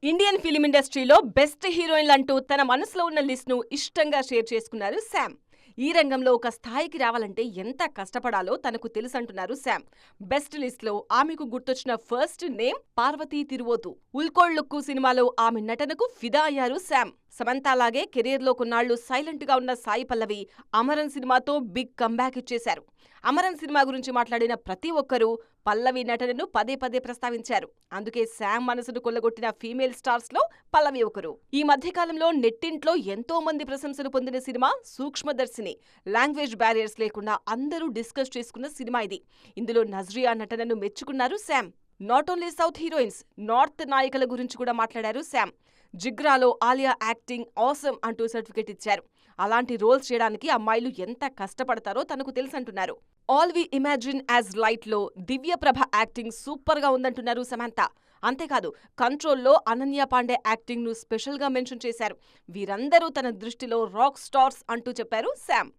Indian film ఇండస్ట్రీలో best హీరోయిన్లంటూ తన మనసులో ఉన్న లిస్ట్ను ఇష్టంగా షేర్ చేసుకున్నారు శామ్. ఈ రంగంలో ఒక స్థాయికి రావాలంటే ఎంత కష్టపడాలో తనకు తెలుసంటున్నారు శామ్. బెస్ట్ లిస్ట్లో ఆమెకు గుర్తొచ్చిన ఫస్ట్ నేమ్ పార్వతీ తిరువోతు. ఉల్కోడ్ లుక్కు సినిమాలో ఆమె నటనకు ఫిదా అయ్యారు శామ్. సమంతలాగే కెరీర్లో కొన్నాళ్లు సైలెంట్గా ఉన్న సాయి పల్లవి అమరన్ సినిమాతో బిగ్ కంబ్యాక్ ఇచ్చేశారు. అమరన్ సినిమా గురించి మాట్లాడిన ప్రతి ఒక్కరూ పల్లవి నటనను పదే పదే ప్రస్తావించారు. అందుకే శామ్ మనసును కొల్లగొట్టిన ఫీమేల్ స్టార్స్ లో పల్లవి ఒకరు. ఈ మధ్యకాలంలో నెట్టింట్లో ఎంతో మంది ప్రశంసలు పొందిన సినిమా సూక్ష్మదర్శిని. లాంగ్వేజ్ బ్యారియర్స్ లేకుండా అందరూ డిస్కస్ చేసుకున్న సినిమా ఇది. ఇందులో నజ్రియా నటనను మెచ్చుకున్నారు Sam. Not only south heroines, north నాయకుల గురించి కూడా మాట్లాడారు శామ్. జిగ్రాలో ఆలియా యాక్టింగ్ ఆసమ్ అంటూ సర్టిఫికెట్ ఇచ్చారు. అలాంటి రోల్స్ చేయడానికి అమ్మాయిలు ఎంత కష్టపడతారో తనకు తెలుసంటున్నారు. All we imagine as light లో దివ్యప్రభ యాక్టింగ్ సూపర్ గా ఉందంటున్నారు సమంత. అంతేకాదు, కంట్రోల్లో అనన్య పాండే యాక్టింగ్ ను స్పెషల్ గా మెన్షన్ చేశారు. వీరందరూ తన దృష్టిలో రాక్ స్టార్స్ అంటూ చెప్పారు శామ్.